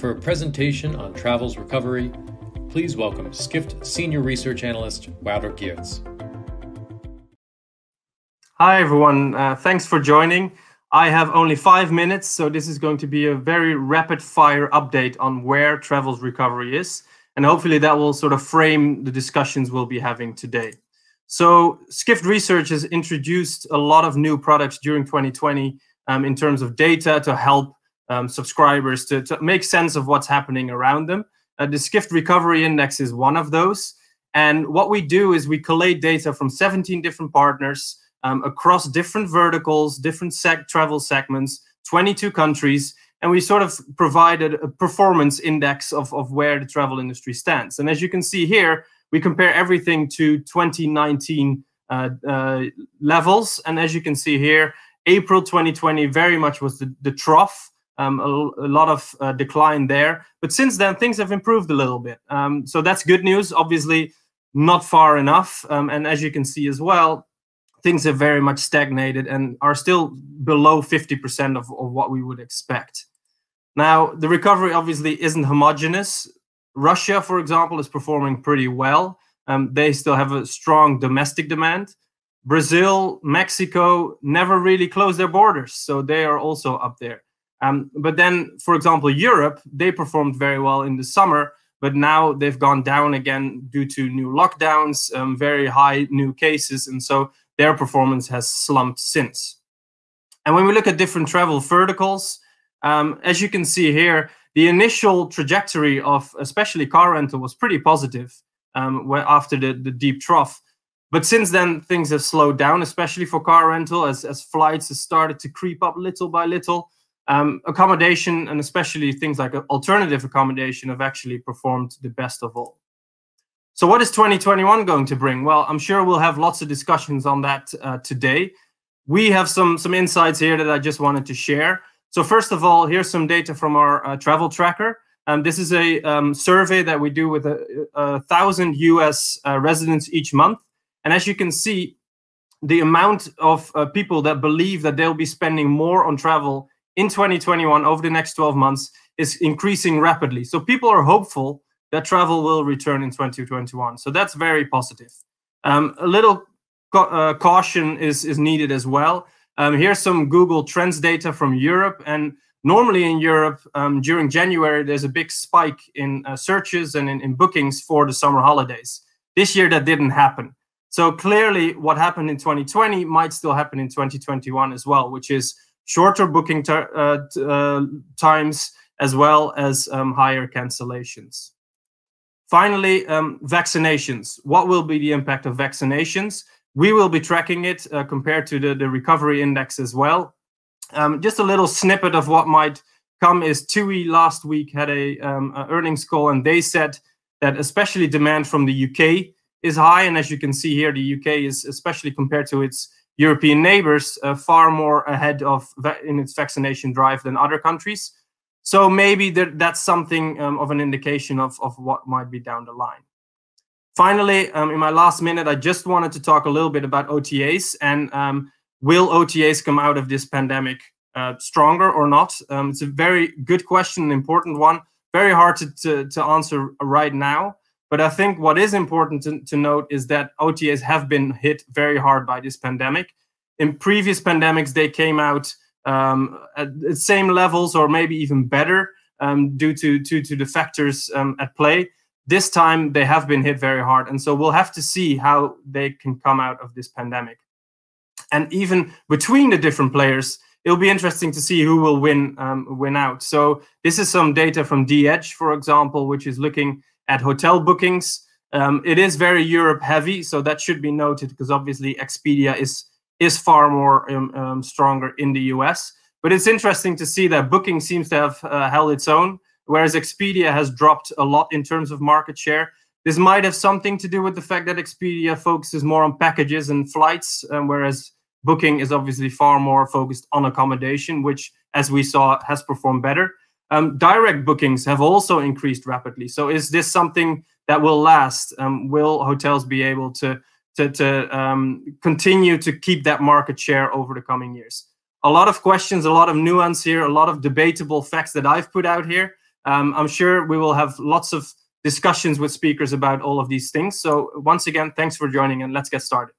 For a presentation on travel's recovery, please welcome Skift Senior Research Analyst Wouter Geerts. Hi everyone, thanks for joining. I have only 5 minutes, so this is going to be a very rapid fire update on where travel's recovery is. And hopefully that will sort of frame the discussions we'll be having today. So Skift Research has introduced a lot of new products during 2020 in terms of data to help subscribers to make sense of what's happening around them. The Skift Recovery Index is one of those. And what we do is we collate data from 17 different partners across different verticals, different travel segments, 22 countries, and we sort of provided a performance index of where the travel industry stands. And as you can see here, we compare everything to 2019 levels. And as you can see here, April 2020 very much was the trough. A lot of decline there. But since then, things have improved a little bit. So that's good news, obviously not far enough. And as you can see as well, things have very much stagnated and are still below 50% of what we would expect. Now, the recovery obviously isn't homogeneous. Russia, for example, is performing pretty well. They still have a strong domestic demand. Brazil, Mexico never really closed their borders, so they are also up there. But then, for example, Europe, they performed very well in the summer, but now they've gone down again due to new lockdowns, very high new cases, and so their performance has slumped since. And when we look at different travel verticals, as you can see here, the initial trajectory of especially car rental was pretty positive after the deep trough. But since then, things have slowed down, especially for car rental, as flights have started to creep up little by little. Accommodation, and especially things like alternative accommodation, have actually performed the best of all. So what is 2021 going to bring? Well, I'm sure we'll have lots of discussions on that today. We have some insights here that I just wanted to share. So first of all, here's some data from our travel tracker. This is a survey that we do with 1,000 US residents each month. And as you can see, the amount of people that believe that they'll be spending more on travel in 2021 over the next 12 months is increasing rapidly. So people are hopeful that travel will return in 2021. So that's very positive. A little caution is needed as well. Here's some Google Trends data from Europe. And normally in Europe, during January, there's a big spike in searches and in bookings for the summer holidays. This year, that didn't happen. So clearly, what happened in 2020 might still happen in 2021 as well, which is shorter booking times as well as higher cancellations. Finally, vaccinations. What will be the impact of vaccinations? We will be tracking it compared to the recovery index as well. Just a little snippet of what might come is TUI last week had a earnings call, and they said that especially demand from the UK is high. And as you can see here, the UK is, especially compared to its European neighbors, far more ahead in its vaccination drive than other countries. So maybe that's something of an indication of what might be down the line. Finally, in my last minute, I just wanted to talk a little bit about OTAs and will OTAs come out of this pandemic stronger or not? It's a very good question, an important one, very hard to answer right now. But I think what is important to note is that OTAs have been hit very hard by this pandemic. In previous pandemics, they came out at the same levels or maybe even better due to the factors at play. This time, they have been hit very hard. And so we'll have to see how they can come out of this pandemic. And even between the different players, it'll be interesting to see who will win out. So this is some data from D-Edge, for example, which is looking at hotel bookings. It is very Europe heavy, so that should be noted because obviously Expedia is far more stronger in the US. But it's interesting to see that Booking seems to have held its own, whereas Expedia has dropped a lot in terms of market share. This might have something to do with the fact that Expedia focuses more on packages and flights, whereas Booking is obviously far more focused on accommodation, which, as we saw, has performed better. Direct bookings have also increased rapidly. So is this something that will last? Will hotels be able to continue to keep that market share over the coming years? A lot of questions, a lot of nuance here, a lot of debatable facts that I've put out here. I'm sure we will have lots of discussions with speakers about all of these things. So once again, thanks for joining, and let's get started.